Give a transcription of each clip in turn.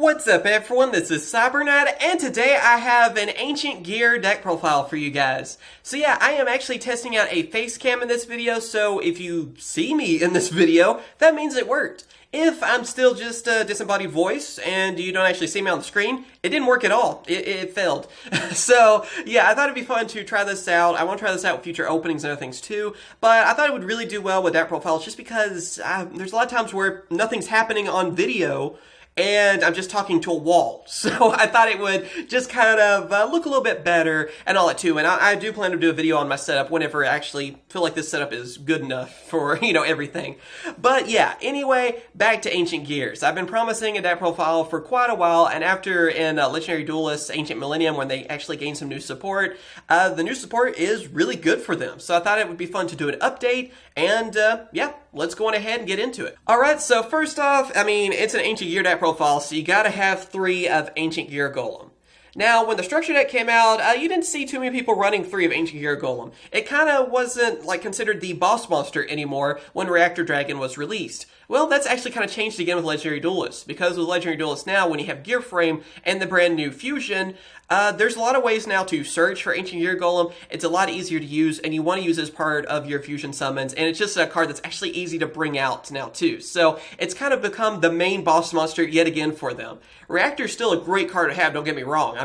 What's up everyone, this is CyberKnight, and today I have an Ancient Gear deck profile for you guys. So yeah, I am actually testing out a face cam in this video, so if you see me in this video, that means it worked. If I'm still just a disembodied voice and you don't actually see me on the screen, it didn't work at all. It failed. So yeah, I thought it'd be fun to try this out. I want to try this out with future openings and other things too, but I thought it would really do well with deck profiles just because there's a lot of times where nothing's happening on video and I'm just talking to a wall. So I thought it would just kind of look a little bit better and all that too. And I do plan to do a video on my setup whenever I actually feel like this setup is good enough for, everything. But yeah, anyway, back to Ancient Gears. I've been promising a deck profile for quite a while, and after in Legendary Duelist Ancient Millennium, when they actually gained some new support, the new support is really good for them. So I thought it would be fun to do an update, and yeah, let's go on ahead and get into it. Alright, so first off, it's an Ancient Gear deck profile, so you gotta have 3 of Ancient Gear Golem. Now, when the structure deck came out, you didn't see too many people running 3 of Ancient Gear Golem. It kind of wasn't considered the boss monster anymore when Reactor Dragon was released. Well, that's actually kind of changed again with Legendary Duelist, because with Legendary Duelist now, when you have Gear Frame and the brand new Fusion, there's a lot of ways now to search for Ancient Gear Golem. It's a lot easier to use, and you want to use it as part of your Fusion summons, and it's just a card that's actually easy to bring out now too. So it's kind of become the main boss monster yet again for them. Reactor's still a great card to have, don't get me wrong.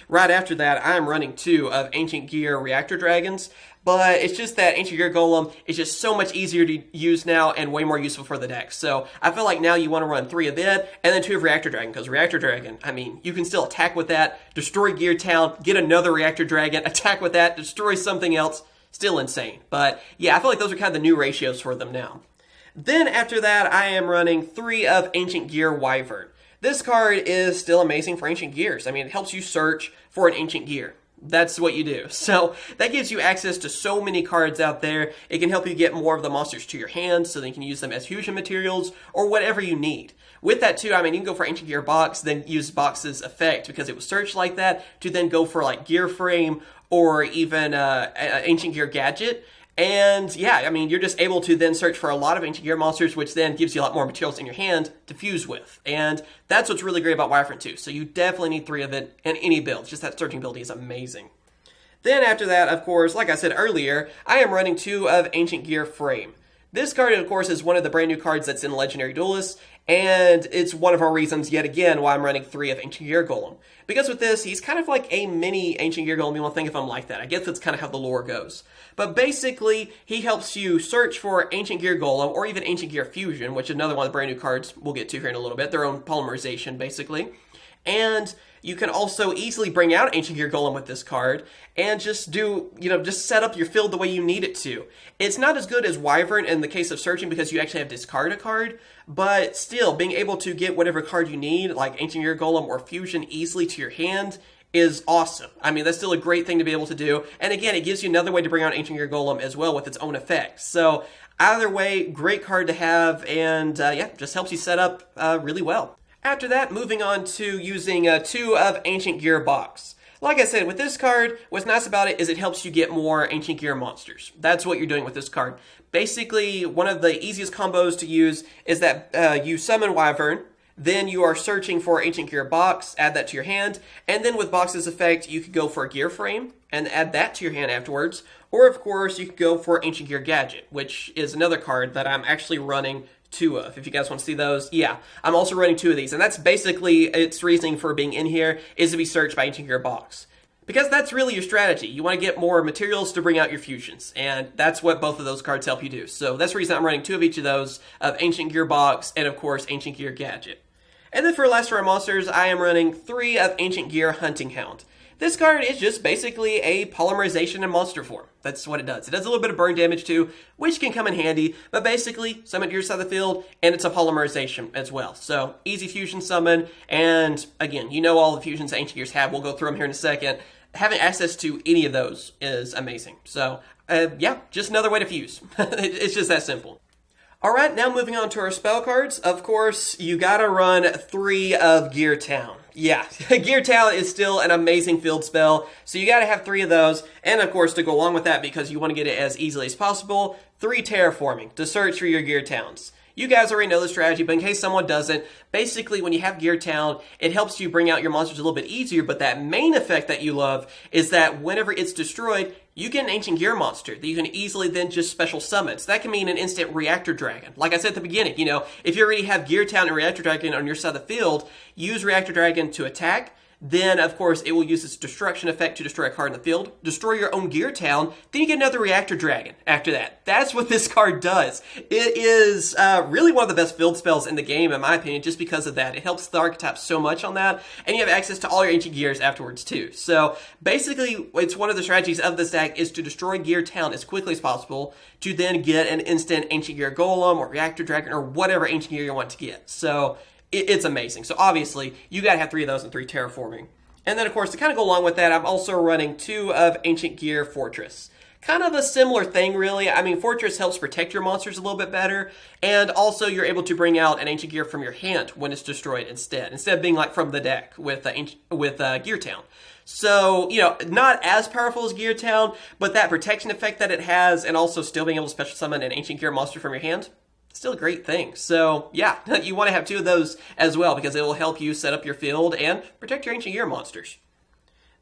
Right after that, I'm running 2 of Ancient Gear Reactor Dragons, but it's just that Ancient Gear Golem is just so much easier to use now and way more useful for the deck. So I feel like now you want to run 3 of it and then 2 of Reactor Dragon, because Reactor Dragon, you can still attack with that, destroy Gear Town, get another Reactor Dragon, attack with that, destroy something else. Still insane. But yeah, I feel like those are kind of the new ratios for them now. Then after that, I am running 3 of Ancient Gear Wyvern. This card is still amazing for Ancient Gears. It helps you search for an Ancient Gear. That's what you do. So that gives you access to so many cards out there. It can help you get more of the monsters to your hand so that you can use them as fusion materials or whatever you need. With that too, you can go for Ancient Gear Box, then use Box's effect because it was searched like that, to then go for Gear Frame or even Ancient Gear Gadget. And yeah, you're just able to then search for a lot of Ancient Gear monsters, which then gives you a lot more materials in your hand to fuse with. And that's what's really great about Wyvern 2. So you definitely need 3 of it in any build. Just that searching ability is amazing. Then after that, of course, like I said earlier, I am running 2 of Ancient Gear Frame. This card, of course, is one of the brand new cards that's in Legendary Duelist, and it's one of our reasons, yet again, why I'm running 3 of Ancient Gear Golem. Because with this, he's kind of like a mini Ancient Gear Golem. You won't think of him like that. I guess that's kind of how the lore goes. But basically, he helps you search for Ancient Gear Golem, or even Ancient Gear Fusion, which is another one of the brand new cards we'll get to here in a little bit. Their own polymerization, basically. And you can also easily bring out Ancient Gear Golem with this card and just do, just set up your field the way you need it to. It's not as good as Wyvern in the case of searching because you actually have to discard a card, but still, being able to get whatever card you need, like Ancient Gear Golem or Fusion, easily to your hand is awesome. That's still a great thing to be able to do. And again, it gives you another way to bring out Ancient Gear Golem as well with its own effects. So either way, great card to have, and yeah, just helps you set up really well. After that, moving on to using 2 of Ancient Gear Box. Like I said, with this card, what's nice about it is it helps you get more Ancient Gear monsters. That's what you're doing with this card. Basically, one of the easiest combos to use is that you summon Wyvern, then you are searching for Ancient Gear Box, add that to your hand, and then with Box's effect, you could go for a Gear Frame and add that to your hand afterwards. Or, of course, you could go for Ancient Gear Gadget, which is another card that I'm actually running 2 of. If you guys want to see those, yeah, I'm also running 2 of these, and that's basically its reasoning for being in here, is to be searched by Ancient Gear Box. Because that's really your strategy. You want to get more materials to bring out your fusions, and that's what both of those cards help you do. So that's the reason I'm running 2 of each of those, of Ancient Gear Box, and of course, Ancient Gear Gadget. And then for last for our monsters, I am running 3 of Ancient Gear Hunting Hound. This card is just basically a polymerization in monster form. That's what it does. It does a little bit of burn damage too, which can come in handy, but basically, summon to your side of the field, and it's a polymerization as well. So, easy fusion summon, and again, all the fusions Ancient Gears have. We'll go through them here in a second. Having access to any of those is amazing. So, yeah, just another way to fuse. It's just that simple. Alright, now moving on to our spell cards. Of course, you gotta run 3 of Gear Town. Yeah, Gear Town is still an amazing field spell, so you gotta have 3 of those. And of course, to go along with that, because you want to get it as easily as possible, 3 Terraforming to search for your Gear Towns. You guys already know the strategy, but in case someone doesn't, basically when you have Gear Town, it helps you bring out your monsters a little bit easier, but that main effect that you love is that whenever it's destroyed, you get an Ancient Gear monster that you can easily then just special summon. So that can mean an instant Reactor Dragon. Like I said at the beginning, if you already have Gear Town and Reactor Dragon on your side of the field, use Reactor Dragon to attack. Then, of course, it will use its destruction effect to destroy a card in the field, destroy your own Gear Town, then you get another Reactor Dragon after that. That's what this card does. It is really one of the best field spells in the game, in my opinion, just because of that. It helps the archetype so much on that, and you have access to all your Ancient Gears afterwards, too. So, basically, it's one of the strategies of this deck is to destroy Gear Town as quickly as possible to then get an instant Ancient Gear Golem or Reactor Dragon or whatever Ancient Gear you want to get. So, it's amazing. So obviously, you gotta have 3 of those and 3 terraforming. And then, of course, to kind of go along with that, I'm also running 2 of Ancient Gear Fortress. Kind of a similar thing, really. I mean, Fortress helps protect your monsters a little bit better, and also you're able to bring out an Ancient Gear from your hand when it's destroyed instead of being like from the deck with Gear Town. So, not as powerful as Gear Town, but that protection effect that it has, and also still being able to special summon an Ancient Gear monster from your hand, still a great thing. So yeah, you want to have 2 of those as well because it will help you set up your field and protect your Ancient Gear monsters.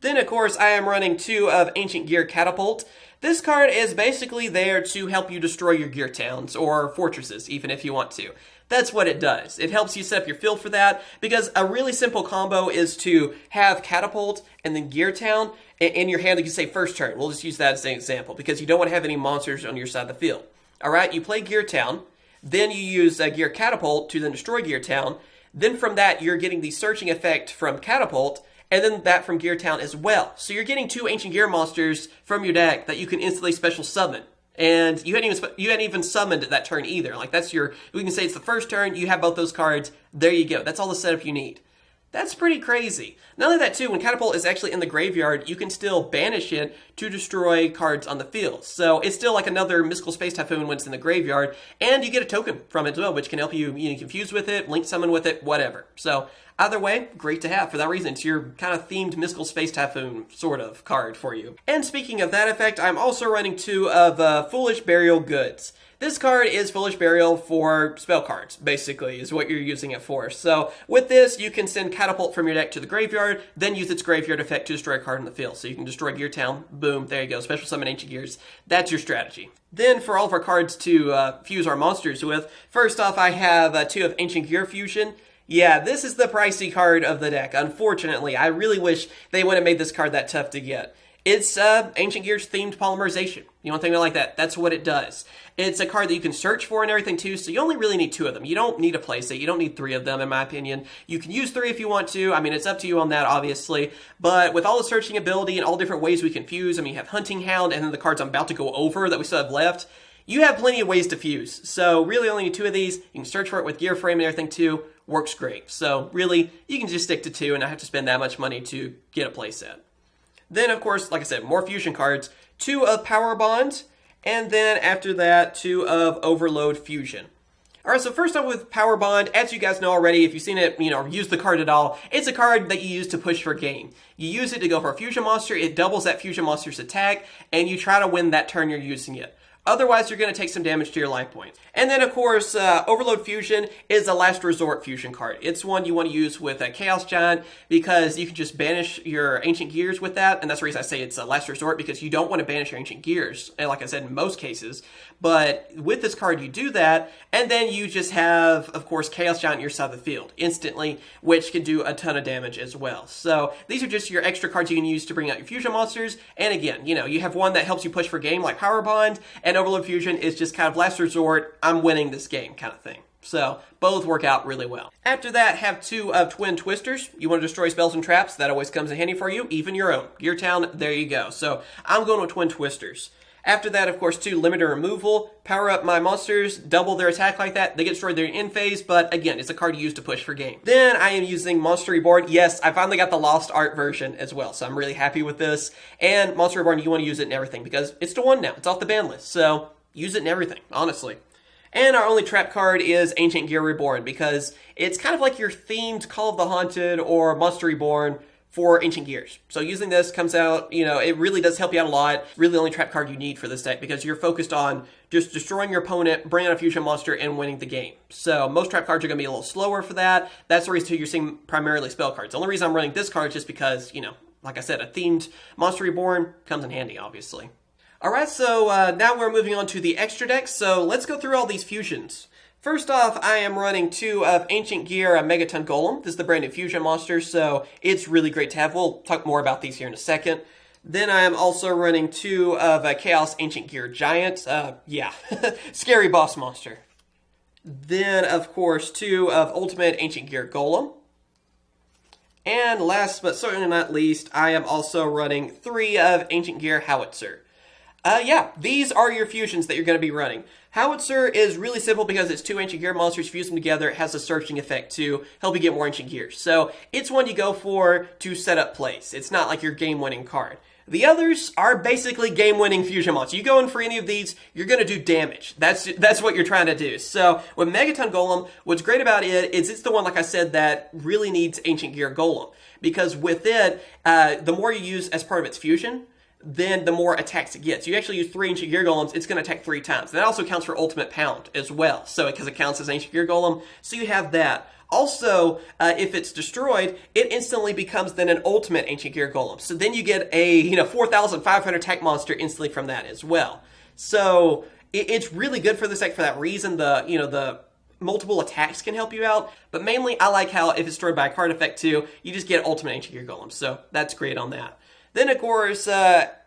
Then of course I am running 2 of Ancient Gear Catapult. This card is basically there to help you destroy your Gear Towns or fortresses even if you want to. That's what it does. It helps you set up your field for that because a really simple combo is to have Catapult and then Gear Town in your hand. You can say first turn. We'll just use that as an example because you don't want to have any monsters on your side of the field. Alright, you play Gear Town. Then you use Gear Catapult to then destroy Gear Town. Then from that, you're getting the searching effect from Catapult, and then that from Gear Town as well. So you're getting 2 Ancient Gear monsters from your deck that you can instantly special summon. And you hadn't even summoned that turn either. Like we can say it's the first turn, you have both those cards, there you go. That's all the setup you need. That's pretty crazy. Not only that too, when Catapult is actually in the graveyard, you can still banish it to destroy cards on the field. So it's still like another Mystical Space Typhoon when it's in the graveyard, and you get a token from it as well, which can help you, confuse with it, link summon with it, whatever. So either way, great to have for that reason. It's your kind of themed Mystical Space Typhoon sort of card for you. And speaking of that effect, I'm also running 2 of Foolish Burial Goods. This card is Foolish Burial for spell cards, basically, is what you're using it for. So with this, you can send Catapult from your deck to the graveyard, then use its graveyard effect to destroy a card in the field. So you can destroy Gear Town, boom, there you go, special summon Ancient Gears. That's your strategy. Then for all of our cards to fuse our monsters with, first off I have 2 of Ancient Gear Fusion. Yeah, this is the pricey card of the deck, unfortunately. I really wish they wouldn't have made this card that tough to get. It's Ancient Gears themed polymerization. You want to think about it like that? That's what it does. It's a card that you can search for and everything too, so you only really need 2 of them. You don't need a playset. You don't need 3 of them, in my opinion. You can use 3 if you want to. I mean, it's up to you on that, obviously. But with all the searching ability and all different ways we can fuse, I mean, you have Hunting Hound and then the cards I'm about to go over that we still have left. You have plenty of ways to fuse. So really only need 2 of these. You can search for it with Gear Frame and everything too. Works great. So really, you can just stick to 2 and not have to spend that much money to get a playset. Then, of course, like I said, more fusion cards. 2 of Power Bond, and then after that, 2 of Overload Fusion. Alright, so first off with Power Bond, as you guys know already, if you've seen it, used the card at all, it's a card that you use to push for game. You use it to go for a fusion monster, it doubles that fusion monster's attack, and you try to win that turn you're using it. Otherwise, you're going to take some damage to your life points. And then, of course, Overload Fusion is a last resort fusion card. It's one you want to use with a Chaos Giant because you can just banish your Ancient Gears with that. And that's the reason I say it's a last resort, because you don't want to banish your Ancient Gears, and like I said, in most cases. But with this card, you do that, and then you just have, of course, Chaos Giant on your side of the field instantly, which can do a ton of damage as well. So these are just your extra cards you can use to bring out your fusion monsters. And again, you have one that helps you push for game like Power Bond, and Overload Fusion is just kind of last resort, I'm winning this game kind of thing. So both work out really well. After that, have 2 of Twin Twisters. You want to destroy spells and traps, that always comes in handy for you, even your own. Gear Town, there you go. So I'm going with Twin Twisters. After that, of course, 2 Limiter Removal. Power up my monsters, double their attack like that. They get destroyed during end phase, but again, it's a card you use to push for game. Then I am using Monster Reborn. Yes, I finally got the Lost Art version as well, so I'm really happy with this. And Monster Reborn, you want to use it in everything because it's the one now. It's off the ban list, so use it in everything, honestly. And our only trap card is Ancient Gear Reborn because it's kind of like your themed Call of the Haunted or Monster Reborn for Ancient Gears. So using this comes out, it really does help you out a lot. Really the only trap card you need for this deck because you're focused on just destroying your opponent, bringing out a fusion monster, and winning the game. So most trap cards are going to be a little slower for that. That's the reason you're seeing primarily spell cards. The only reason I'm running this card is just because, like I said, a themed Monster Reborn comes in handy, obviously. Alright, so now we're moving on to the extra decks, so let's go through all these fusions. First off, I am running 2 of Ancient Gear Megaton Golem. This is the brand new fusion monster, so it's really great to have. We'll talk more about these here in a second. Then I am also running 2 of Chaos Ancient Gear Giant. Scary boss monster. Then, of course, 2 of Ultimate Ancient Gear Golem. And last but certainly not least, I am also running 3 of Ancient Gear Howitzer. These are your fusions that you're going to be running. Howitzer is really simple because it's 2 Ancient Gear monsters, fuse them together, it has a searching effect to help you get more Ancient Gears. So it's one you go for to set up plays. It's not like your game-winning card. The others are basically game-winning fusion monsters. You go in for any of these, you're going to do damage. That's what you're trying to do. So with Megaton Golem, what's great about it is it's the one, like I said, that really needs Ancient Gear Golem. Because with it, the more you use as part of its fusion, then the more attacks it gets. You actually use 3 Ancient Gear Golems, it's going to attack 3 times. And that also counts for Ultimate Pound as well. So because it counts as Ancient Gear Golem, so you have that. Also, if it's destroyed, it instantly becomes then an Ultimate Ancient Gear Golem. So then you get a 4,500 attack monster instantly from that as well. So it's really good for this deck for that reason. The multiple attacks can help you out. But mainly, I like how if it's destroyed by a card effect too, you just get Ultimate Ancient Gear Golem. So that's great on that. Then, of course,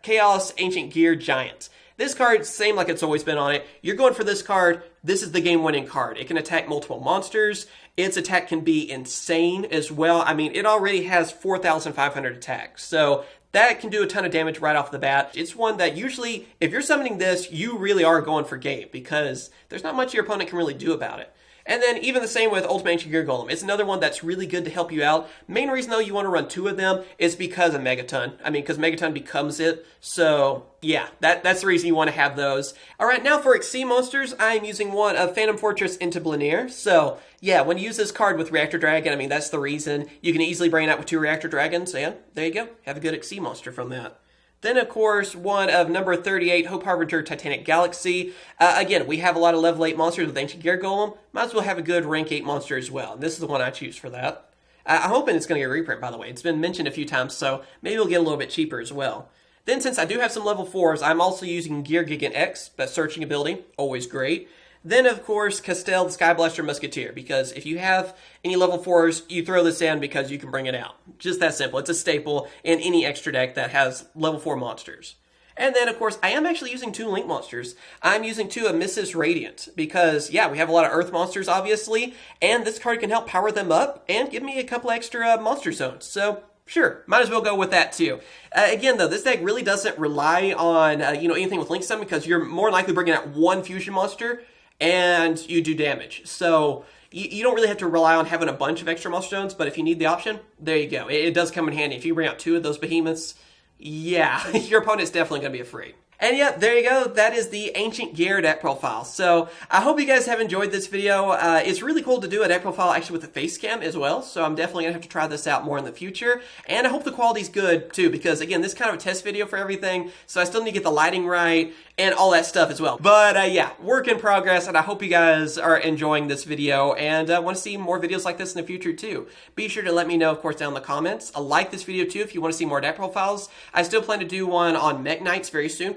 Chaos Ancient Gear Giant. This card, same like it's always been on it. You're going for this card. This is the game-winning card. It can attack multiple monsters. Its attack can be insane as well. I mean, it already has 4,500 attacks. So that can do a ton of damage right off the bat. It's one that usually, if you're summoning this, you really are going for game because there's not much your opponent can really do about it. And then even the same with Ultimate Ancient Gear Golem. It's another one that's really good to help you out. Main reason, though, you want to run 2 of them is because of Megaton. Because Megaton becomes it. So, yeah, that's the reason you want to have those. Alright, now for Xyz monsters, I'm using 1 of Phantom Fortress into Blanier. So, yeah, when you use this card with Reactor Dragon, that's the reason. You can easily bring it out with 2 Reactor Dragons, and there you go. Have a good Xyz monster from that. Then, of course, 1 of number 38, Hope Harbinger Titanic Galaxy. Again, we have a lot of level 8 monsters with Ancient Gear Golem. Might as well have a good rank 8 monster as well. And this is the one I choose for that. I'm hoping it's going to get a reprint, by the way. It's been mentioned a few times, so maybe it'll get a little bit cheaper as well. Then, since I do have some level 4s, I'm also using Gear Gigant X, that searching ability. Always great. Then, of course, Castel, the Sky Blaster Musketeer, because if you have any level 4s, you throw this in because you can bring it out. Just that simple. It's a staple in any extra deck that has level 4 monsters. And then, of course, I am actually using 2 Link monsters. I'm using 2 of Mrs. Radiant because, yeah, we have a lot of Earth monsters, obviously, and this card can help power them up and give me a couple extra monster zones. So, sure, might as well go with that too. Again, though, this deck really doesn't rely on, anything with Link summon because you're more likely bringing out 1 fusion monster and you do damage. So you don't really have to rely on having a bunch of extra monster stones, but if you need the option, there you go. It does come in handy. If you bring out 2 of those behemoths, yeah, your opponent's definitely going to be afraid. And yeah, there you go. That is the Ancient Gear deck profile. So I hope you guys have enjoyed this video. It's really cool to do a deck profile actually with a face cam as well. So I'm definitely going to have to try this out more in the future. And I hope the quality's good too, because again, this is kind of a test video for everything. So I still need to get the lighting right and all that stuff as well. But yeah, work in progress. And I hope you guys are enjoying this video and want to see more videos like this in the future too. Be sure to let me know, of course, down in the comments. Like this video too if you want to see more deck profiles. I still plan to do one on Mech Knights very soon,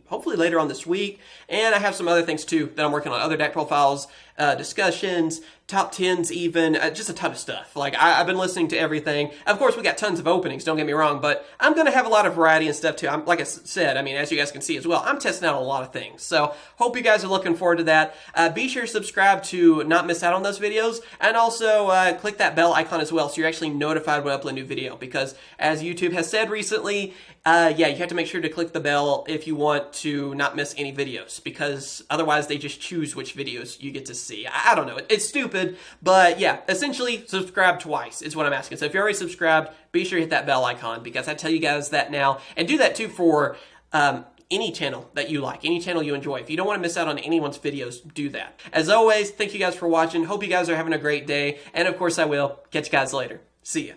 hopefully later on this week. And I have some other things too that I'm working on, other deck profiles, discussions, top 10s even, just a ton of stuff. Like, I've been listening to everything. Of course, we got tons of openings, don't get me wrong, but I'm going to have a lot of variety and stuff too. Like I said, as you guys can see as well, I'm testing out a lot of things. So, hope you guys are looking forward to that. Be sure to subscribe to not miss out on those videos, and also click that bell icon as well so you're actually notified when I upload a new video, because as YouTube has said recently, yeah, you have to make sure to click the bell if you want to not miss any videos, because otherwise they just choose which videos you get to see. I don't know. It's stupid, but yeah, essentially subscribe twice is what I'm asking. So if you're already subscribed, be sure to hit that bell icon, because I tell you guys that now, and do that too for any channel that you like, any channel you enjoy. If you don't want to miss out on anyone's videos, do that. As always, thank you guys for watching. Hope you guys are having a great day, and of course I will. Catch you guys later. See ya.